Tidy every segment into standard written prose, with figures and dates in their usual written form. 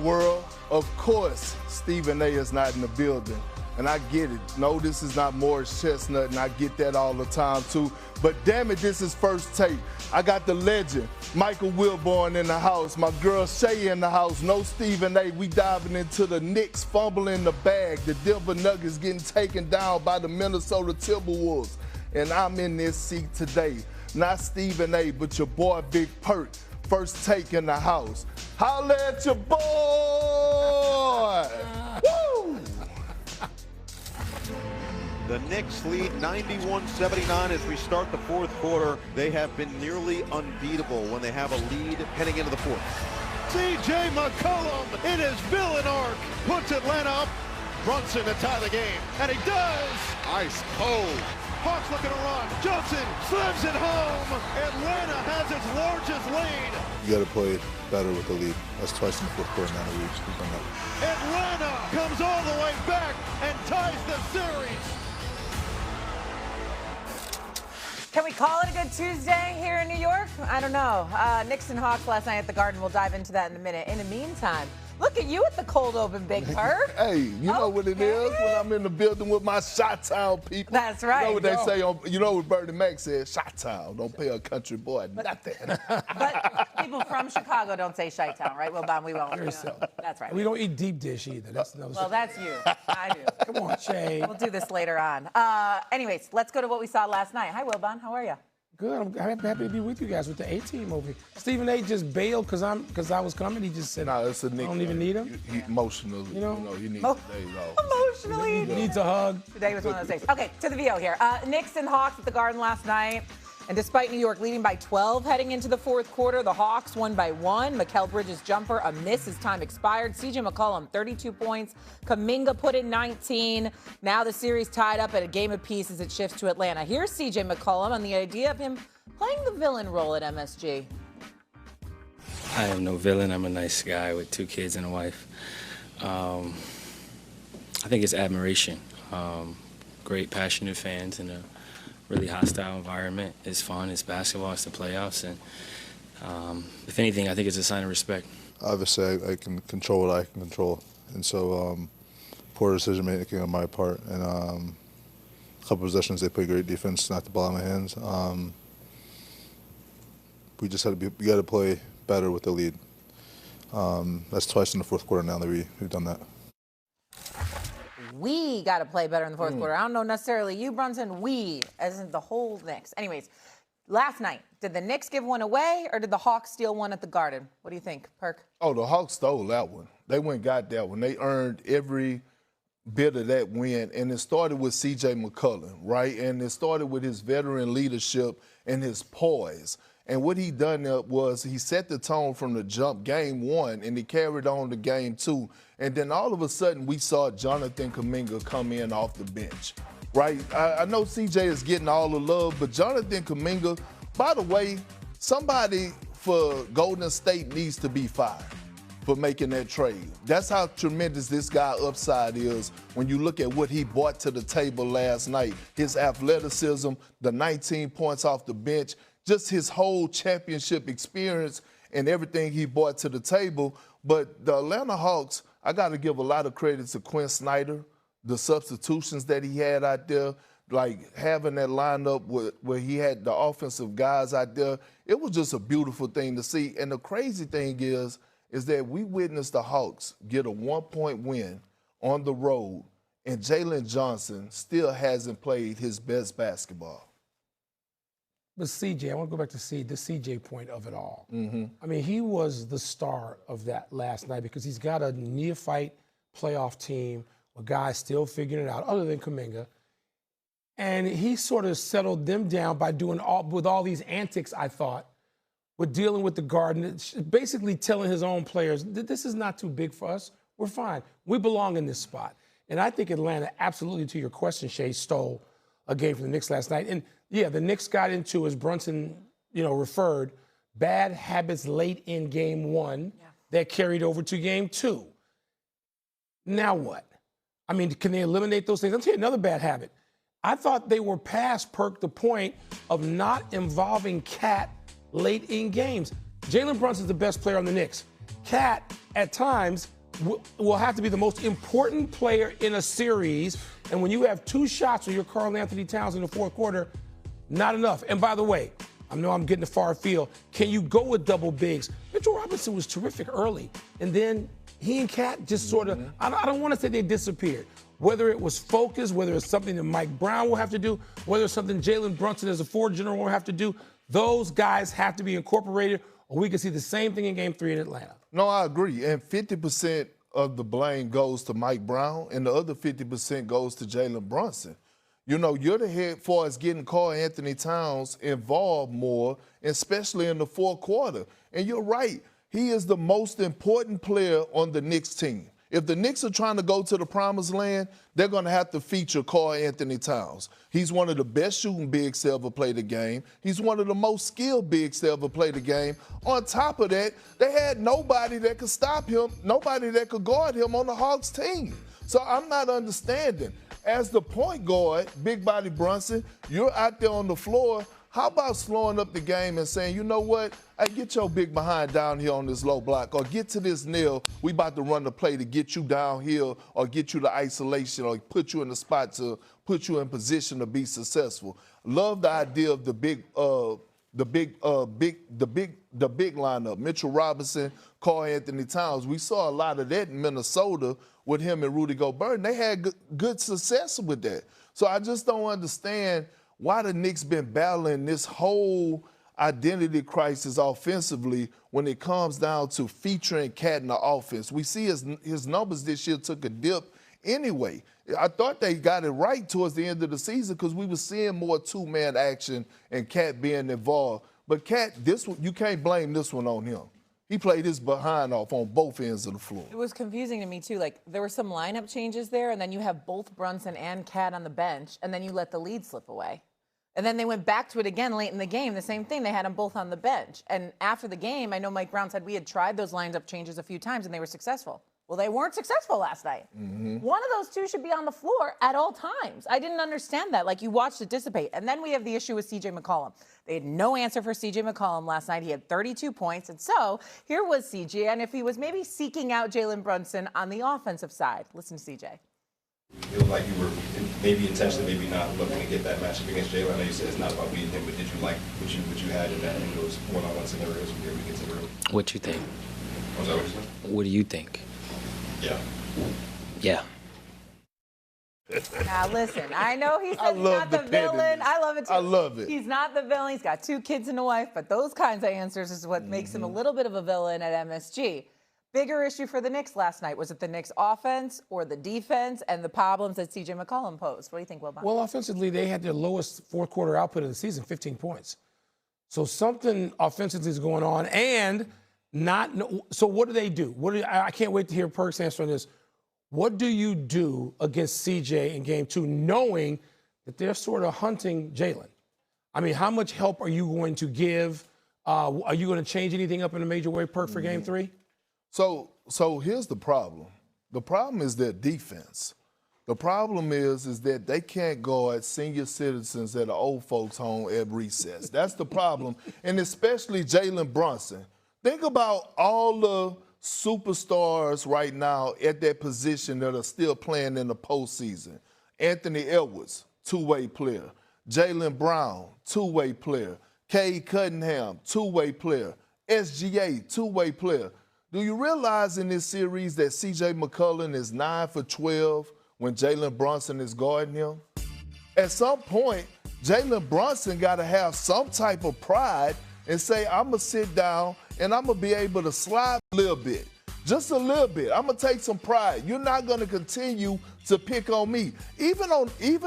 world? Of course, Stephen A is not in the building. And I get it. No, this is not Morris Chestnut, and I get that all the time, too. But damn it, this is First Take. I got the legend, Michael Wilborn, in the house. My girl Shay in the house. No Stephen A. We diving into the Knicks fumbling the bag. The Denver Nuggets getting taken down by the Minnesota Timberwolves. And I'm in this seat today. Not Stephen A., but your boy Big Perk. First Take in the house. Holla at your boy! Woo! The Knicks lead 91-79 as we start the fourth quarter. They have been nearly unbeatable when they have a lead heading into the fourth. C.J. McCollum in his villain arc puts Atlanta up. Brunson to tie the game, and he does. Ice cold. Hawks looking to run. Johnson slams it home. Atlanta has its largest lead. You got to play better with the lead. That's twice in the fourth quarter now that we've done that. Atlanta comes all the way back and ties the series. Can we call it a good Tuesday here in New York? I don't know. Knicks and Hawks last night at the Garden. We'll dive into that in a minute. In the meantime, look at you at the cold open, Big Perk. Hey, you know what it is when I'm in the building with my Chi-Town people. That's right. You know what they say on, you know what Bernie Mac said? Chi-Town, don't pay a country boy nothing. But people from Chicago don't say Chi-Town, right? Well, Bon, we won't. That's right. We don't eat deep dish either. Well, that's you. I do. Come on, Shay. We'll do this later on. Anyways, let's go to what we saw last night. Hi, Wilbon. How are you? Good. I'm happy to be with you guys with the A-team over here. Stephen A. just bailed because I was coming. He just said, "No, it's a Nick. I don't even need him." He emotionally, you know, he needs days off. Emotionally, he needs a hug. Today was one of those days. Okay, to the VO here. Knicks and Hawks at the Garden last night. And despite New York leading by 12 heading into the fourth quarter, the Hawks won by 1. Mikal Bridges' jumper, a miss as time expired. C.J. McCollum, 32 points. Kuminga put in 19. Now the series tied up at a game apiece as it shifts to Atlanta. Here's C.J. McCollum on the idea of him playing the villain role at MSG. I am no villain. I'm a nice guy with 2 kids and a wife. I think it's admiration. Great, passionate fans and a really hostile environment. It's fun. It's basketball. It's the playoffs. And if anything, I think it's a sign of respect. Obviously, I can control what I can control. And so poor decision-making on my part. And a couple possessions, they played great defense, knocked the ball out of my hands. We just had to we got to play better with the lead. That's twice in the fourth quarter now that we've done that. We got to play better in the fourth quarter. I don't know necessarily you, Brunson. We, as in the whole Knicks. Anyways, last night, did the Knicks give one away or did the Hawks steal one at the Garden? What do you think, Perk? Oh, the Hawks stole that one. They went and got that one. They earned every bit of that win, and it started with C.J. McCollum, right? And it started with his veteran leadership and his poise. And what he done was he set the tone from the jump, game 1, and he carried on to game 2. And then all of a sudden, we saw Jonathan Kuminga come in off the bench, right? I know CJ is getting all the love, but Jonathan Kuminga, by the way, somebody for Golden State needs to be fired for making that trade. That's how tremendous this guy upside is when you look at what he brought to the table last night. His athleticism, the 19 points off the bench, just his whole championship experience and everything he brought to the table. But the Atlanta Hawks, I got to give a lot of credit to Quinn Snyder, the substitutions that he had out there, like having that lineup where he had the offensive guys out there. It was just a beautiful thing to see. And the crazy thing is that we witnessed the Hawks get a 1-point win on the road, and Jalen Brunson still hasn't played his best basketball. But CJ, I want to go back to the CJ point of it all. Mm-hmm. I mean, he was the star of that last night because he's got a neophyte playoff team with guys still figuring it out, other than Kuminga. And he sort of settled them down by doing with all these antics, I thought, with dealing with the Garden, basically telling his own players, this is not too big for us. We're fine. We belong in this spot. And I think Atlanta, absolutely to your question, Shay, stole a game from the Knicks last night. And yeah, the Knicks got into, as Brunson, referred, bad habits late in game 1 that carried over to game 2. Now what? I mean, can they eliminate those things? I'll tell you another bad habit. I thought they were past, Perk, the point of not involving Cat late in games. Jalen Brunson's the best player on the Knicks. Cat, at times, will have to be the most important player in a series. And when you have 2 shots with your Karl Anthony Towns in the fourth quarter, not enough. And by the way, I know I'm getting a far field. Can you go with double bigs? Mitchell Robinson was terrific early. And then he and Cat just sort of, I don't want to say they disappeared. Whether it was focus, whether it's something that Mike Brown will have to do, whether it's something Jalen Brunson as a forward general will have to do, those guys have to be incorporated, or we can see the same thing in Game 3 in Atlanta. No, I agree. And 50% of the blame goes to Mike Brown, and the other 50% goes to Jalen Brunson. You know, you're the head far as getting Karl Anthony Towns involved more, especially in the fourth quarter. And you're right. He is the most important player on the Knicks team. If the Knicks are trying to go to the promised land, they're going to have to feature Karl Anthony Towns. He's one of the best shooting bigs to ever play the game. He's one of the most skilled bigs to ever play the game. On top of that, they had nobody that could stop him, nobody that could guard him on the Hawks team. So I'm not understanding. As the point guard, Big Body Brunson, you're out there on the floor. How about slowing up the game and saying, you know what, hey, get your big behind down here on this low block, or get to this nail. We about to run the play to get you downhill or get you to isolation or put you in the spot to put you in position to be successful. Love the idea of the big lineup. Mitchell Robinson, Karl Anthony Towns. We saw a lot of that in Minnesota with him and Rudy Gobert, and they had good success with that. So I just don't understand why the Knicks been battling this whole identity crisis offensively when it comes down to featuring Cat in the offense. We see his numbers this year took a dip anyway. I thought they got it right towards the end of the season because we were seeing more two-man action and Cat being involved. But Cat, this one, you can't blame this one on him. He played his behind off on both ends of the floor. It was confusing to me, too. Like, there were some lineup changes there, and then you have both Brunson and Cat on the bench, and then you let the lead slip away. And then they went back to it again late in the game. The same thing. They had them both on the bench. And after the game, I know Mike Brown said we had tried those lineup changes a few times, and they were successful. Well, they weren't successful last night. One of those two should be on the floor at all times. I didn't understand that. Like, you watched it dissipate. And then we have the issue with C.J. McCollum. They had no answer for C.J. McCollum last night. He had 32 points. And so here was C.J., and if he was maybe seeking out Jalen Brunson on the offensive side. Listen to C.J. It was like you were maybe intentionally, maybe not looking to get that matchup against Jalen. I know you said it's not about beating him, but did you like what you had in those one-on-one scenarios when you were able to get to the rim? What you think? Was that what you said? What do you think? Yeah. Yeah. Now, listen, I know he said he's not the villain. I love it, too. I love it. He's not the villain. He's got 2 kids and a wife, but those kinds of answers is what makes him a little bit of a villain at MSG. Bigger issue for the Knicks last night. Was it the Knicks offense or the defense and the problems that C.J. McCollum posed? What do you think, Wilbon? Well, offensively, they had their lowest fourth quarter output of the season, 15 points. So something offensively is going on. And so what do? I can't wait to hear Perk's answer on this. What do you do against C.J. in Game 2, knowing that they're sort of hunting Jalen? I mean, how much help are you going to give? Are you going to change anything up in a major way, Perk, for Game 3? So here's the problem. The problem is their defense. The problem is that they can't guard senior citizens at an old folks' home at recess. That's the problem, and especially Jalen Brunson. Think about all the superstars right now at that position that are still playing in the postseason. Anthony Edwards, two-way player. Jaylen Brown, two-way player. Cade Cunningham, two-way player. SGA, two-way player. Do you realize in this series that C.J. McCollum is 9 for 12 when Jalen Brunson is guarding him? At some point, Jalen Brunson got to have some type of pride and say, I'm going to sit down and I'm going to be able to slide a little bit, just a little bit. I'm going to take some pride. You're not going to continue to pick on me. Even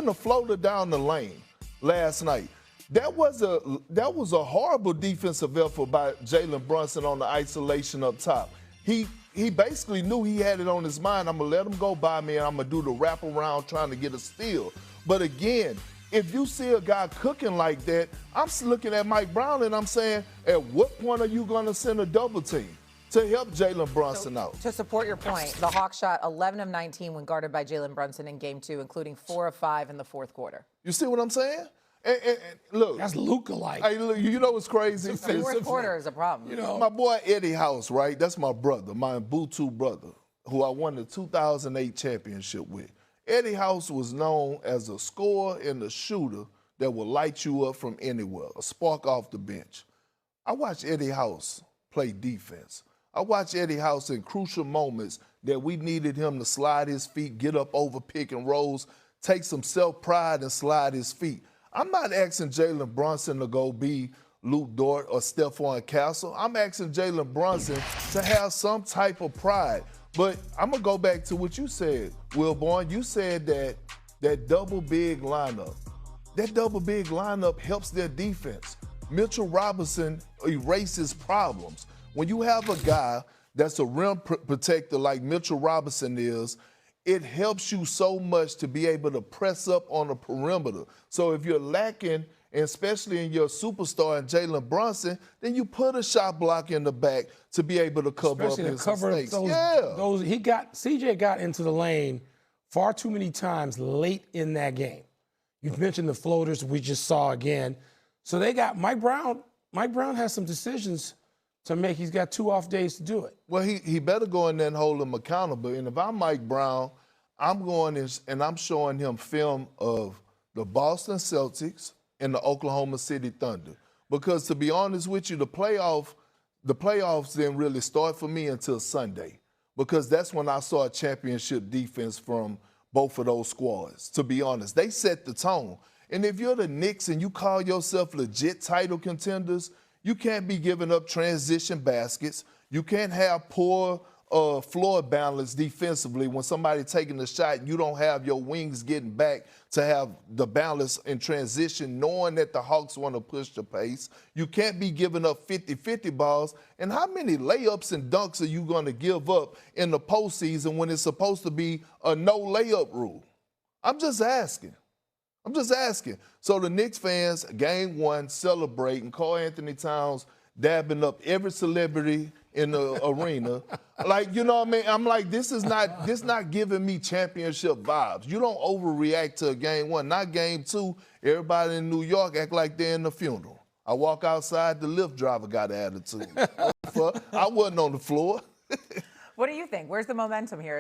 the floater down the lane last night, that was a horrible defensive effort by Jalen Brunson on the isolation up top. He basically knew he had it on his mind. I'm going to let him go by me, and I'm going to do the wraparound trying to get a steal. But again, if you see a guy cooking like that, I'm looking at Mike Brown, and I'm saying, at what point are you going to send a double team to help Jalen Brunson out? To support your point, the Hawks shot 11 of 19 when guarded by Jalen Brunson in Game 2, including 4 of 5 in the fourth quarter. You see what I'm saying? And look, That's Luka-like. hey, look, you know what's crazy? The fourth quarter is a problem. You know, My boy Eddie House, right? That's my brother, my Butu brother, who I won the 2008 championship with. Eddie House was known as a scorer and a shooter that will light you up from anywhere, a spark off the bench. I watched Eddie House play defense. I watched Eddie House in crucial moments that we needed him to slide his feet, get up over pick and rolls, take some self-pride and slide his feet. I'm not asking Jalen Brunson to go be Luke Dort or Stephon Castle. I'm asking Jalen Brunson to have some type of pride. But I'm going to go back to what you said, Wilborn. You said that double big lineup. That double big lineup helps their defense. Mitchell Robinson erases problems. When you have a guy that's a rim protector like Mitchell Robinson is, it helps you so much to be able to press up on the perimeter. So if you're lacking, and especially in your superstar in Jalen Brunson, then you put a shot block in the back to be able to cover especially up to his cover mistakes. those. CJ got into the lane far too many times late in that game. You mentioned the floaters we just saw again. So they got Mike Brown. Mike Brown has some decisions to make. He's got 2 off days to do it. Well, he better go in there and hold him accountable. And if I'm Mike Brown, I'm going and I'm showing him film of the Boston Celtics and the Oklahoma City Thunder. Because to be honest with you, the playoffs didn't really start for me until Sunday. Because that's when I saw a championship defense from both of those squads. To be honest, they set the tone. And if you're the Knicks and you call yourself legit title contenders, you can't be giving up transition baskets. You can't have poor floor balance defensively when somebody taking a shot and you don't have your wings getting back to have the balance in transition, knowing that the Hawks want to push the pace. You can't be giving up 50-50 balls. And how many layups and dunks are you going to give up in the postseason when it's supposed to be a no layup rule? I'm just asking. So the Knicks fans, game 1, celebrating, Karl Anthony Towns dabbing up every celebrity in the arena. Like, you know what I mean? I'm like, this not giving me championship vibes. You don't overreact to a game 1. Not game 2, everybody in New York act like they're in the funeral. I walk outside, the Lyft driver got an attitude. I wasn't on the floor. What do you think? Where's the momentum here?